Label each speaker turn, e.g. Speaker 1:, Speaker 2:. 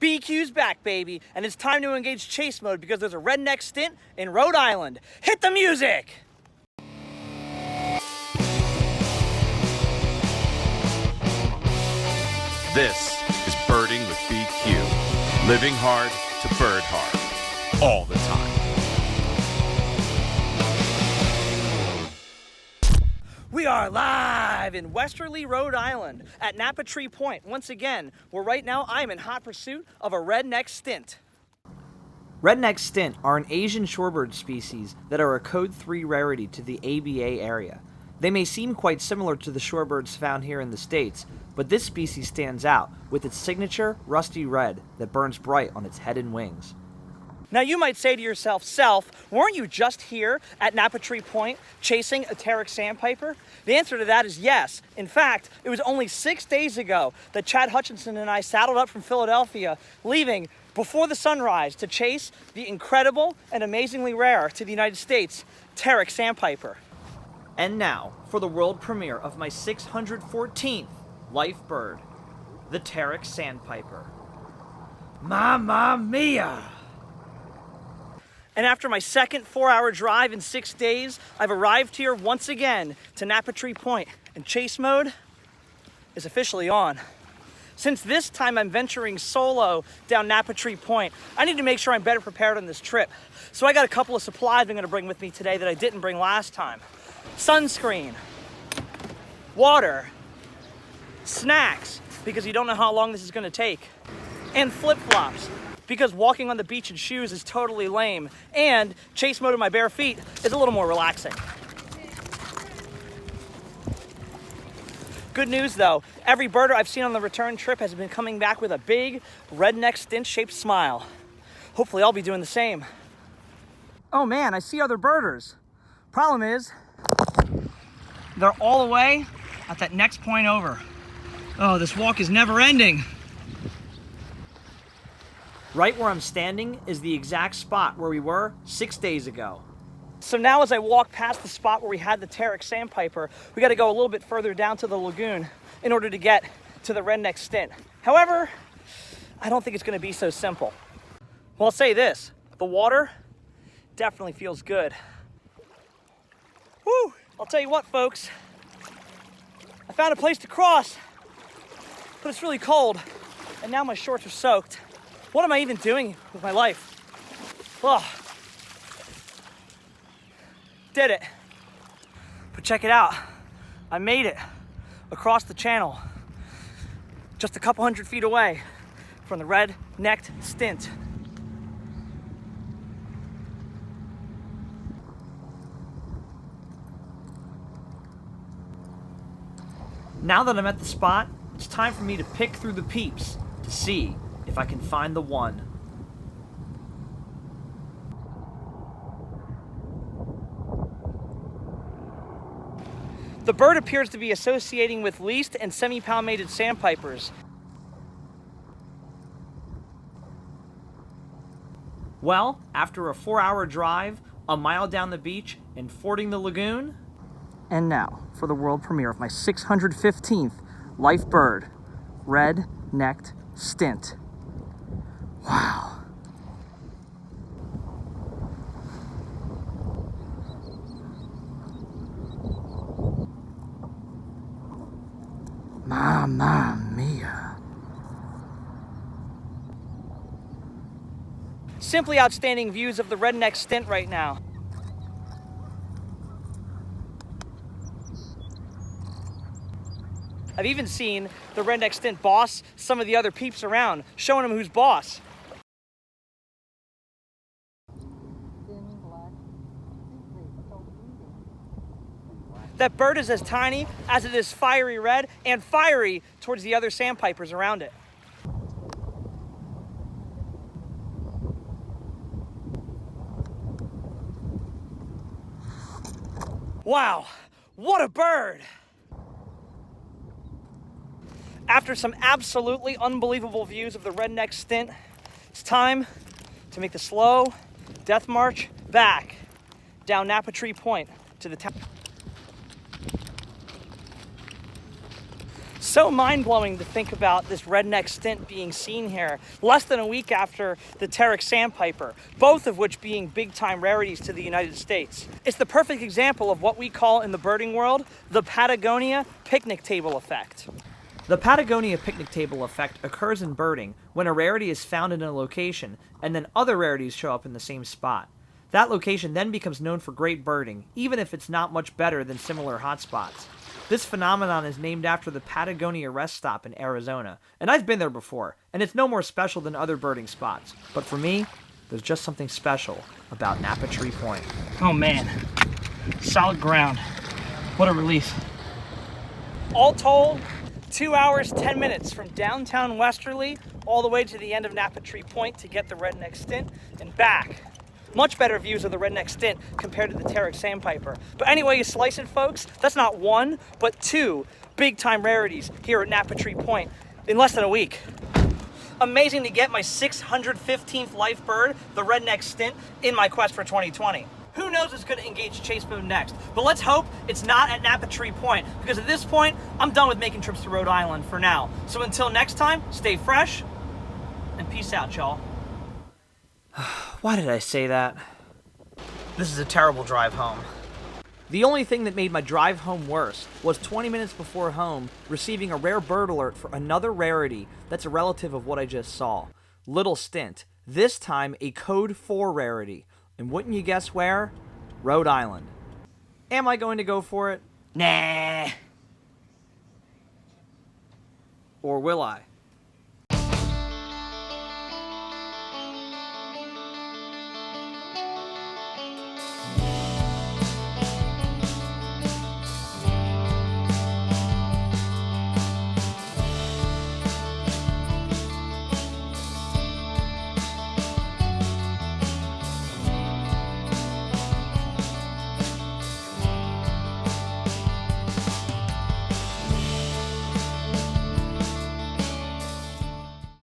Speaker 1: BQ's back, baby, and it's time to engage chase mode because there's a Rednecked Stint in Rhode Island. Hit the music!
Speaker 2: This is Birding with BQ. Living hard to bird hard. All the time.
Speaker 1: We are live in westerly Rhode Island at Napa Tree Point. Once again, where right now I am in hot pursuit of a Rednecked Stint. Rednecked Stint are an Asian shorebird species that are a Code 3 rarity to the ABA area. They may seem quite similar to the shorebirds found here in the States, but this species stands out with its signature rusty red that burns bright on its head and wings. Now you might say to yourself, Self, weren't you just here at Napa Tree Point chasing a Tarik Sandpiper? The answer to that is yes. In fact, it was only 6 days ago that Chad Hutchinson and I saddled up from Philadelphia, leaving before the sunrise to chase the incredible and amazingly rare to the United States Tarik Sandpiper. And now for the world premiere of my 614th life bird, the Tarik Sandpiper. Mamma mia! And after my second 4-hour drive in 6 days, I've arrived here once again to Napa Tree Point, and chase mode is officially on. Since this time I'm venturing solo down Napa Tree Point, I need to make sure I'm better prepared on this trip. So I got a couple of supplies I'm gonna bring with me today that I didn't bring last time. Sunscreen, water, snacks, because you don't know how long this is gonna take, and flip-flops, because walking on the beach in shoes is totally lame, and chase mode in my bare feet is a little more relaxing. Good news though, every birder I've seen on the return trip has been coming back with a big Rednecked Stint shaped smile. Hopefully I'll be doing the same. Oh man, I see other birders. Problem is, they're all the way at that next point over. Oh, this walk is never ending. Right where I'm standing is the exact spot where we were 6 days ago. So now as I walk past the spot where we had the Tarik Sandpiper, we gotta go a little bit further down to the lagoon in order to get to the Rednecked Stint. However, I don't think it's gonna be so simple. Well, I'll say this, the water definitely feels good. Woo! I'll tell you what, folks, I found a place to cross, but it's really cold, and now my shorts are soaked. What am I even doing with my life? Oh, did it. But check it out. I made it across the channel, just a couple hundred feet away from the Red-necked Stint. Now that I'm at the spot, it's time for me to pick through the peeps to see if I can find the one. The bird appears to be associating with least and semi-palmated sandpipers. Well, after a 4-hour drive, a mile down the beach, and fording the lagoon. And now for the world premiere of my 615th life bird, Red-necked Stint. Wow. Mamma mia. Simply outstanding views of the Rednecked Stint right now. I've even seen the Rednecked Stint boss some of the other peeps around, showing them who's boss. That bird is as tiny as it is fiery red and fiery towards the other sandpipers around it. Wow, what a bird! After some absolutely unbelievable views of the Rednecked Stint, it's time to make the slow death march back down Napa Tree Point to the town. so mind-blowing to think about this Rednecked Stint being seen here less than a week after the Tarik Sandpiper, both of which being big-time rarities to the United States. It's the perfect example of what we call in the birding world the Patagonia picnic table effect. The Patagonia picnic table effect occurs in birding when a rarity is found in a location and then other rarities show up in the same spot. That location then becomes known for great birding, even if it's not much better than similar hotspots. This phenomenon is named after the Patagonia rest stop in Arizona, and I've been there before, and it's no more special than other birding spots. But for me, there's just something special about Napa Tree Point. Oh man, solid ground. What a relief. All told, 2 hours, 10 minutes from downtown Westerly all the way to the end of Napa Tree Point to get the Rednecked Stint and back. Much better views of the Rednecked Stint compared to the Tarik Sandpiper. But anyway you slice it, folks, that's not one, but two big-time rarities here at Napa Tree Point in less than a week. Amazing to get my 615th life bird, the Rednecked Stint, in my quest for 2020. Who knows what's going to engage Chase Boone next? But let's hope it's not at Napa Tree Point, because at this point, I'm done with making trips to Rhode Island for now. So until next time, stay fresh, and peace out, y'all. Why did I say that? This is a terrible drive home. The only thing that made my drive home worse was 20 minutes before home, receiving a rare bird alert for another rarity that's a relative of what I just saw. Little Stint. This time a code 4 rarity. And wouldn't you guess where? Rhode Island. Am I going to go for it? Nah. Or will I?